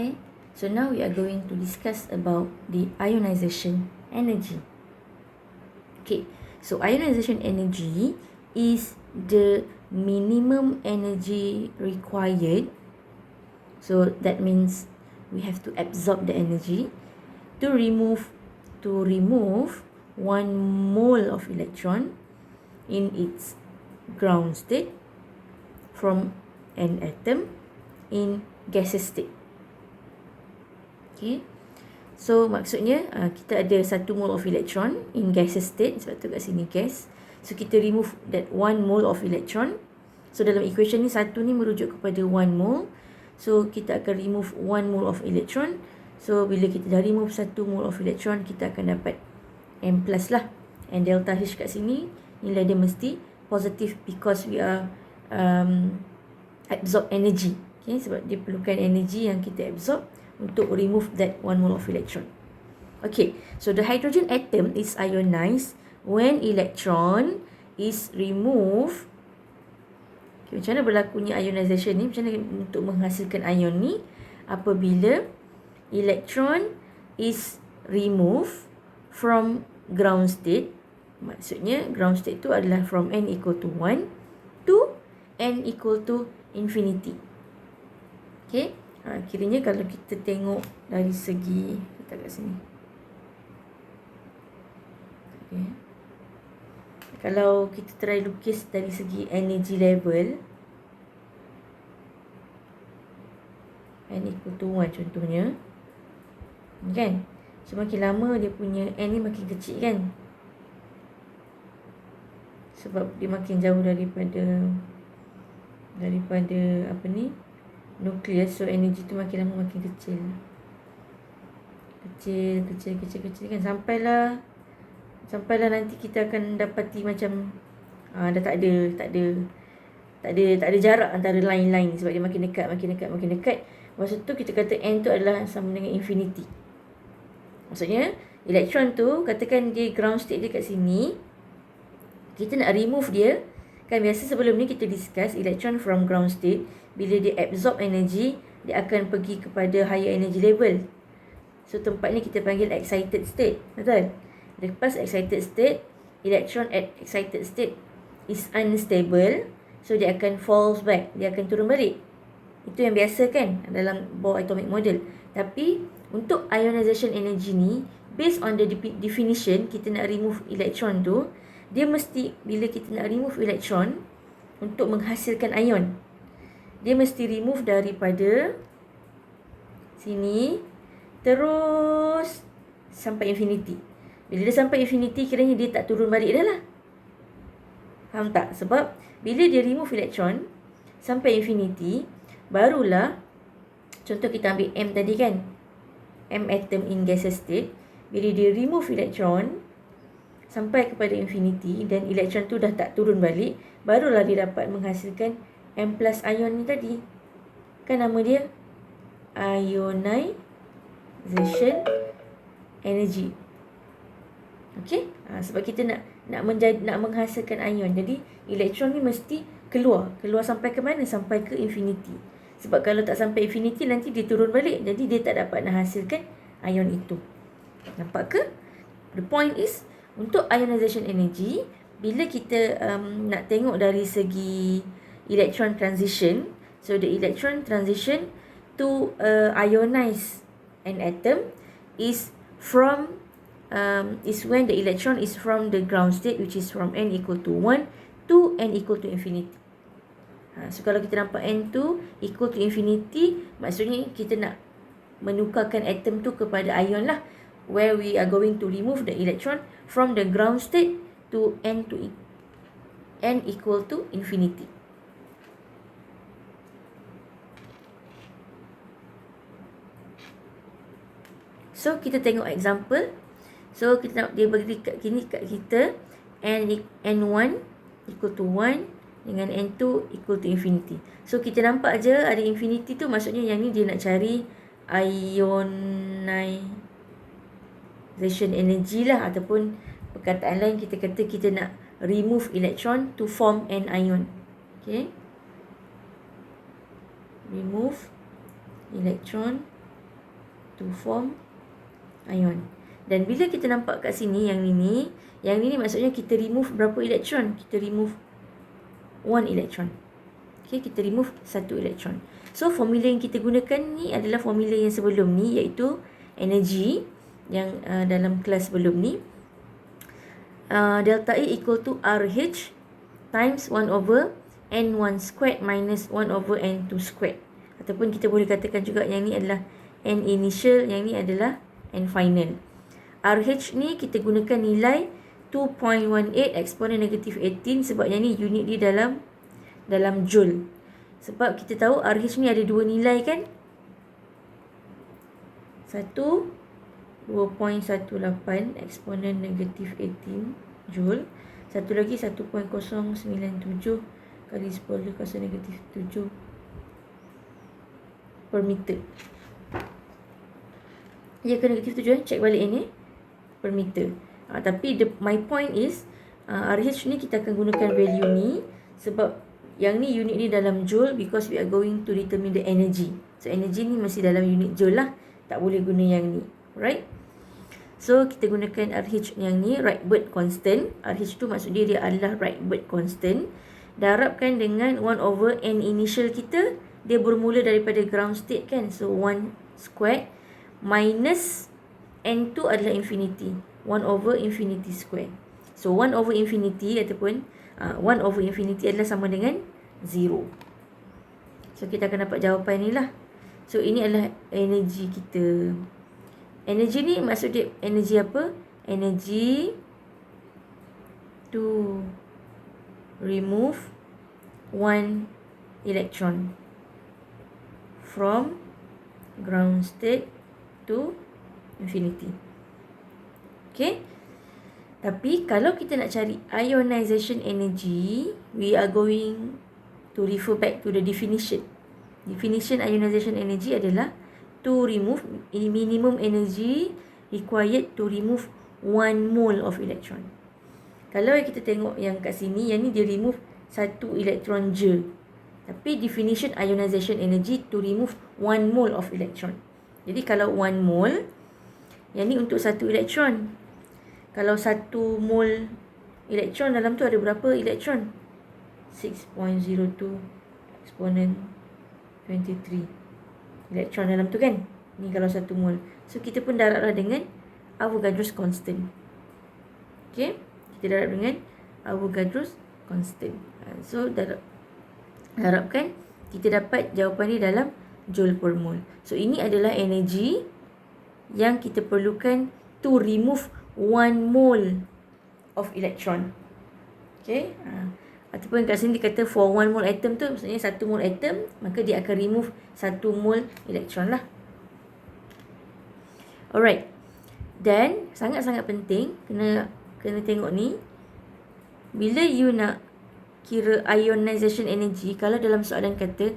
Okay, so now we are going to discuss about the ionization energy. Okay, so ionization energy is the minimum energy required. So that means we have to absorb the energy to remove 1 mole of electron in its ground state from an atom in gaseous state. Okay, so maksudnya kita ada 1 mole of electron in gaseous state, sebab tu kat sini gas. So kita remove that 1 mole of electron. So dalam equation ni 1 ni merujuk kepada 1 mole. So kita akan remove 1 mole of electron. So bila kita dah remove 1 mole of electron, kita akan dapat M plus lah. And delta H kat sini nilai dia mesti positive because we are absorb energy. Okay, sebab dia perlukan energy yang kita absorb untuk remove that 1 mole of electron. Okay, so the hydrogen atom is ionized when electron is removed. Okay, macam mana berlakunya ionization ni? Macam mana untuk menghasilkan ion ni? Apabila electron is removed from ground state. Maksudnya ground state tu adalah from n equal to 1 to n equal to infinity. Okay, kiranya kalau kita tengok dari segi, kita kat sini. Okay. Kalau kita try lukis dari segi energy level, n equal to 1 contohnya, kan? So makin lama dia punya n ni makin kecil, kan? Sebab dia makin jauh daripada apa ni, nukleus. So energy tu makin lama makin kecil kan, sampailah nanti kita akan dapati macam dah tak ada jarak antara line-line, sebab dia makin dekat. Masa tu kita kata n tu adalah sama dengan infinity. Maksudnya elektron tu, katakan dia ground state dia kat sini, kita nak remove dia. Kan biasa sebelum ni kita discuss elektron from ground state, bila dia absorb energy, dia akan pergi kepada higher energy level. So tempat ni kita panggil excited state. Betul? Lepas excited state, electron at excited state is unstable. So dia akan falls back, dia akan turun balik. Itu yang biasa kan dalam Bohr atomic model. Tapi untuk ionization energy ni, based on the definition, kita nak remove electron tu, dia mesti, bila kita nak remove electron untuk menghasilkan ion, dia mesti remove daripada sini terus sampai infinity. Bila dia sampai infinity, kiranya dia tak turun balik dah lah. Faham tak? Sebab bila dia remove electron sampai infinity, barulah, contoh kita ambil M tadi kan, M atom in gaseous state. Bila dia remove electron sampai kepada infinity dan elektron tu dah tak turun balik, barulah dia dapat menghasilkan M plus ion ni tadi. Kan nama dia ionization energy. Okey? Sebab kita nak menghasilkan ion. Jadi elektron ni mesti keluar sampai ke mana? Sampai ke infinity. Sebab kalau tak sampai infinity, nanti dia turun balik. Jadi dia tak dapat nak hasilkan ion itu. Nampak ke? The point is, untuk ionization energy, bila kita nak tengok dari segi electron transition, so the electron transition to ionize an atom is when the electron is from the ground state, which is from n equal to 1 to n equal to infinity. So kalau kita nampak n tu equal to infinity, maksudnya kita nak menukarkan atom tu kepada ion lah, where we are going to remove the electron from the ground state to n equal to infinity. So kita tengok example. So kita nak dia bagi kat kita n1 equal to 1 dengan n2 equal to infinity. So kita nampak je ada infinity tu, maksudnya yang ni dia nak cari ionization energy lah, ataupun perkataan lain kita kata kita nak remove electron to form an ion. Okay, remove electron to form ion. Dan bila kita nampak kat sini yang ni maksudnya kita remove berapa elektron? Kita remove 1 elektron. Okay, kita remove 1 elektron. So formula yang kita gunakan ni adalah formula yang sebelum ni, iaitu energy yang dalam kelas sebelum ni. Delta E equal to RH times 1 over N1 squared minus 1 over N2 squared. Ataupun kita boleh katakan juga yang ni adalah N initial, yang ni adalah N final. RH ni kita gunakan nilai 2.18 eksponen negatif 18 sebab yang ni unit dia dalam joule. Sebab kita tahu RH ni ada dua nilai kan? Satu 2.18 eksponen negatif 18 joule. Satu lagi 1.097 kali 10 kuasa negatif 7 per meter. Ya ke negatif 7 Cek balik ini per meter. Tapi my point is RH ni kita akan gunakan value ni sebab yang ni unit ni dalam joule because we are going to determine the energy. So energy ni masih dalam unit joule lah. Tak boleh guna yang ni. Right? So kita gunakan RH yang ni, Rydberg constant. RH tu maksud dia adalah Rydberg constant. Darabkan dengan 1 over N initial kita. Dia bermula daripada ground state kan. So 1 squared minus N2 adalah infinity. 1 over infinity square. So 1 over infinity ataupun 1 over infinity adalah sama dengan 0. So kita akan dapat jawapan ni lah. So ini adalah energi kita. Energi ni maksud dia energi apa? Energi to remove 1 electron from ground state to infinity. Okay. Tapi kalau kita nak cari ionization energy, we are going to refer back to the definition. Definition ionization energy adalah to remove minimum energy required to remove 1 mole of electron. Kalau kita tengok yang kat sini, yang ni dia remove 1 elektron je. Tapi definition ionization energy to remove 1 mole of electron. Jadi kalau 1 mole, yang ni untuk 1 elektron. Kalau 1 mol elektron dalam tu ada berapa elektron? 6.02 eksponen 23 elektron dalam tu kan? Ni kalau 1 mol. So kita pun darablah dengan Avogadro's constant. Okay? Kita darab dengan Avogadro's constant. So darabkan, kita dapat jawapan ni dalam joule per mole. So ini adalah energi yang kita perlukan to remove 1 mole of electron. Okay. Ataupun kat sini dia kata for 1 mole atom tu, maksudnya 1 mole atom, maka dia akan remove 1 mole electron lah. Alright. Dan sangat-sangat penting kena tengok ni. Bila you nak kira ionization energy, kalau dalam soalan kata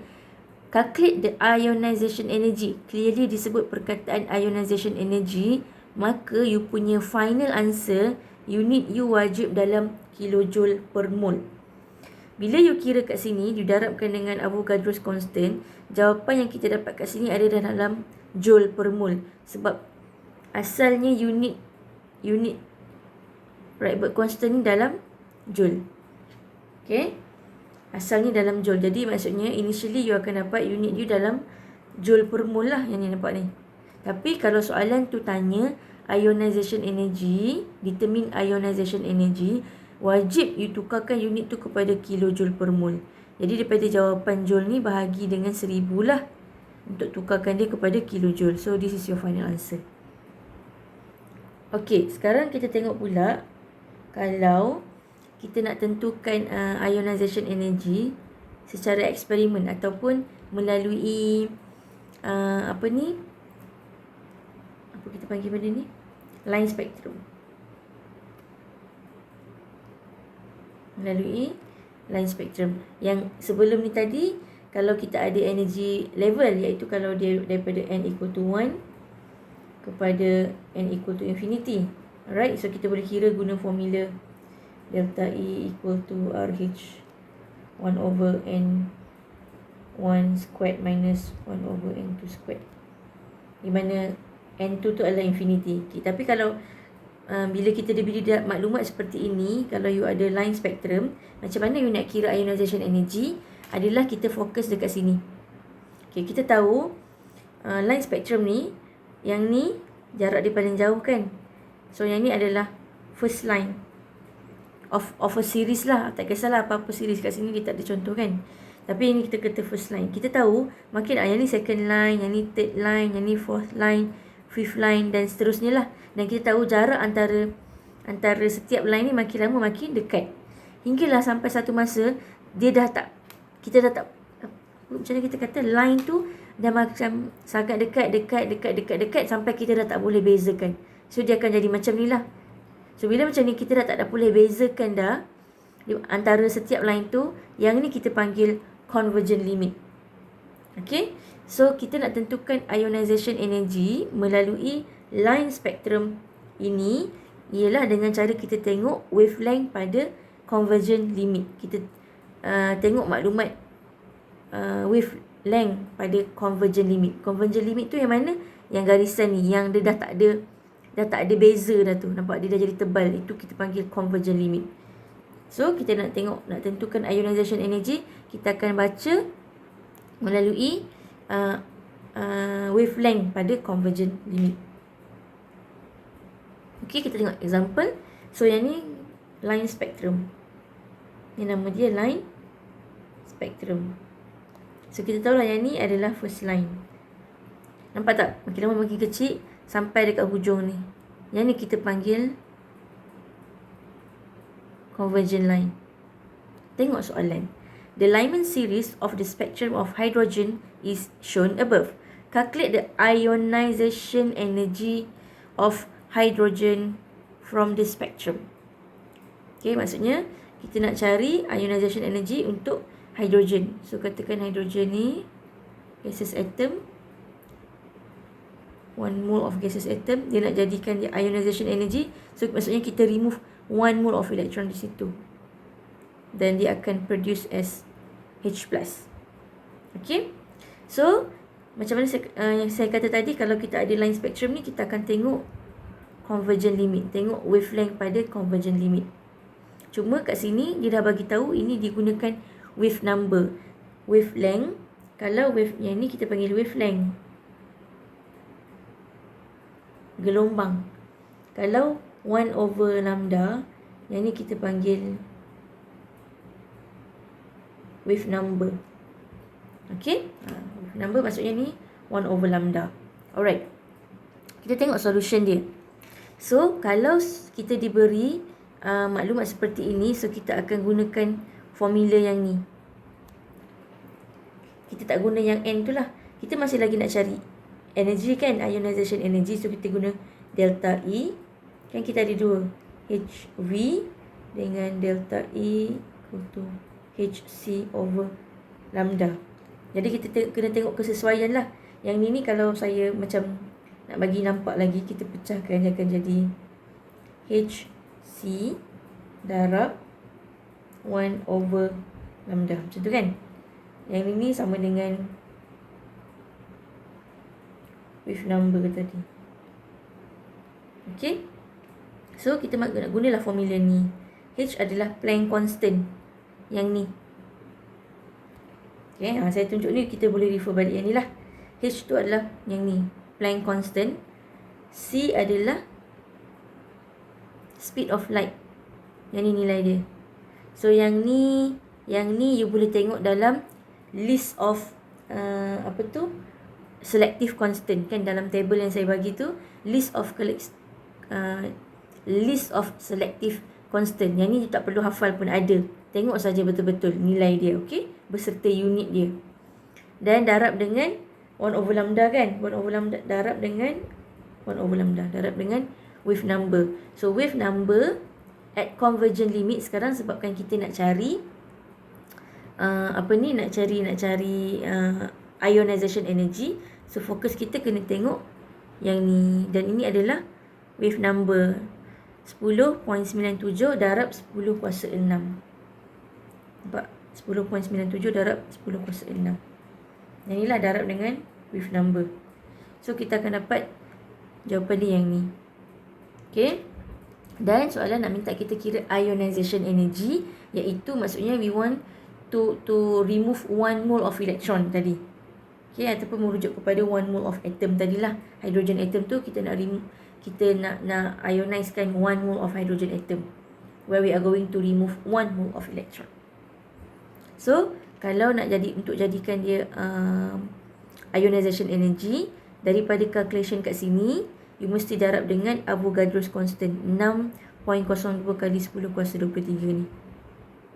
calculate the ionization energy, clearly disebut perkataan ionization energy, maka you punya final answer, unit you wajib dalam kilojoule per mole. Bila you kira kat sini, you darabkan dengan Avogadro's constant, jawapan yang kita dapat kat sini ada dalam joule per mole. Sebab asalnya unit Rydberg constant ni dalam joule. Okay? Asalnya dalam joule. Jadi maksudnya initially you akan dapat unit you dalam joule per mole lah yang ni nampak ni. Tapi kalau soalan tu tanya ionization energy, determine ionization energy, wajib you tukarkan unit tu kepada kilojoule per mole. Jadi daripada jawapan joule ni bahagi dengan 1000 lah untuk tukarkan dia kepada kilojoule. So this is your final answer. Okay, sekarang kita tengok pula kalau kita nak tentukan ionization energy secara eksperimen ataupun melalui apa kita panggil benda ni? Line spectrum. Melalui line spectrum. Yang sebelum ni tadi, kalau kita ada energy level, iaitu kalau dia daripada n equal to 1 kepada n equal to infinity. Alright, so kita boleh kira guna formula delta E equal to RH 1 over N1 squared minus 1 over N2 squared. Di mana N2 tu adalah infinity. Okay, tapi kalau bila kita diberi maklumat seperti ini, kalau you ada line spectrum, macam mana you nak kira ionization energy adalah kita fokus dekat sini. Okay, kita tahu line spectrum ni, yang ni jarak dia paling jauh kan. So yang ni adalah first line of a series lah. Tak kisahlah apa-apa series kat sini dia tak ada contoh kan. Tapi ini kita kata first line. Kita tahu makin yang ni second line, yang ni third line, yang ni fourth line, fifth line dan seterusnya lah. Dan kita tahu jarak antara setiap line ni makin lama makin dekat. Hinggalah sampai satu masa dia dah tak, kita dah tak, macam mana kita kata, line tu dah macam sangat dekat sampai kita dah tak boleh bezakan. So dia akan jadi macam ni lah. So bila macam ni kita dah tak boleh bezakan dah antara setiap line tu, yang ni kita panggil convergent limit. Okay, so kita nak tentukan ionization energy melalui line spectrum ini ialah dengan cara kita tengok wavelength pada convergent limit. Kita tengok maklumat wavelength pada convergent limit. Convergent limit tu yang mana? Yang garisan ni, yang dia dah tak ada beza dah tu. Nampak dia dah jadi tebal. Itu kita panggil convergent limit. So kita nak tentukan ionization energy, kita akan baca melalui wavelength pada convergent limit. Okay, kita tengok example. So yang ni line spectrum. Ni nama dia line spectrum. So kita tahu lah yang ni adalah first line. Nampak tak? Makin lama makin kecil sampai dekat hujung ni. Yang ni kita panggil convergent line. Tengok soalan. The Lyman series of the spectrum of hydrogen is shown above. Calculate the ionization energy of hydrogen from the spectrum. Okay, maksudnya kita nak cari ionization energy untuk hydrogen. So katakan hydrogen ni gaseous atom, 1 mole of gaseous atom, dia nak jadikan dia ionization energy. So maksudnya kita remove 1 mole of electron di situ, dan dia akan produce as H+. Okay, so macam mana yang saya kata tadi, kalau kita ada line spectrum ni, kita akan tengok convergent limit, tengok wavelength pada convergent limit. Cuma kat sini dia dah bagi tahu ini digunakan wave number, wavelength. Kalau wave yang ni kita panggil wavelength, gelombang. Kalau 1/lambda, yang ni kita panggil wave number. Okay, wave number maksudnya ni 1/lambda. Alright, kita tengok solution dia. So kalau kita diberi maklumat seperti ini, so kita akan gunakan formula yang ni. Kita tak guna yang N tu lah. Kita masih lagi nak cari energy kan, ionization energy. So kita guna delta E. Kan kita ada dua, HV dengan delta E equal to HC/lambda. Jadi kita kena tengok kesesuaian lah. Yang ni kalau saya macam nak bagi nampak lagi, kita pecahkan, dia akan jadi HC darab 1/lambda. Macam tu kan. Yang ini sama dengan wave number tadi. Okay, so kita nak gunalah formula ni. H adalah Planck constant, yang ni. Okay, saya tunjuk ni, kita boleh refer balik yang ni lah. H tu adalah yang ni, Planck constant. C adalah speed of light, yang ni nilai dia. So yang ni you boleh tengok dalam list of selective constant kan, dalam table yang saya bagi tu, list of selective constant. Yang ni you tak perlu hafal pun, ada. Tengok saja betul-betul nilai dia, okey, beserta unit dia. Dan darab dengan 1/lambda kan. 1/lambda darab dengan 1/lambda darab dengan wave number. So wave number at convergent limit sekarang, sebabkan kita nak cari nak cari ionization energy. So fokus kita kena tengok yang ni, dan ini adalah wave number 10.97 darab 10/6. Nampak? 10.97 darab 10/6. Yang inilah darab dengan wave number. So kita akan dapat Jawapan dia yang ni. Okay. Dan soalan nak minta kita kira ionization energy, iaitu maksudnya we want to remove 1 mole of electron tadi. Okay, ataupun merujuk kepada 1 mole of atom tadilah. Hydrogen atom tu kita nak nak ionizekan 1 mole of hydrogen atom, where we are going to remove 1 mole of electron. So, kalau nak untuk jadikan dia ionization energy, daripada calculation kat sini, you mesti darab dengan Avogadro's constant 6.02 kali 10 kuasa 23 ni.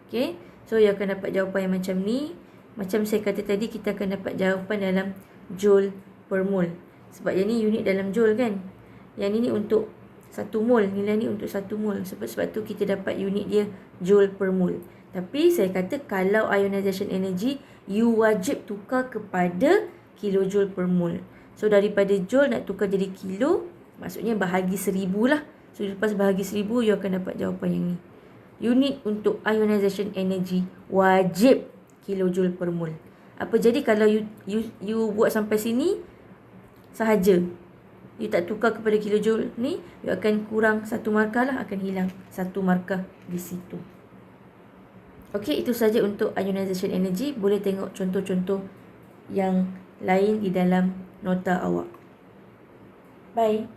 Okay, so you akan dapat jawapan yang macam ni. Macam saya kata tadi, kita akan dapat jawapan dalam joule per mole. Sebab yang ni unit dalam joule kan. Yang ni untuk 1 mole, nilai ni untuk 1 mole. Sebab tu kita dapat unit dia joule per mole. Tapi saya kata kalau ionization energy, you wajib tukar kepada kilojoule per mole. So daripada joule nak tukar jadi kilo, maksudnya bahagi 1000 lah. So lepas bahagi 1000, you akan dapat jawapan yang ni. Unit untuk ionization energy wajib kilojoule per mole. Apa jadi kalau you buat sampai sini sahaja, you tak tukar kepada kilojoule ni, you akan kurang 1 markah lah, akan hilang 1 markah di situ. Okey, itu saja untuk ionization energy. Boleh tengok contoh-contoh yang lain di dalam nota awak. Bye.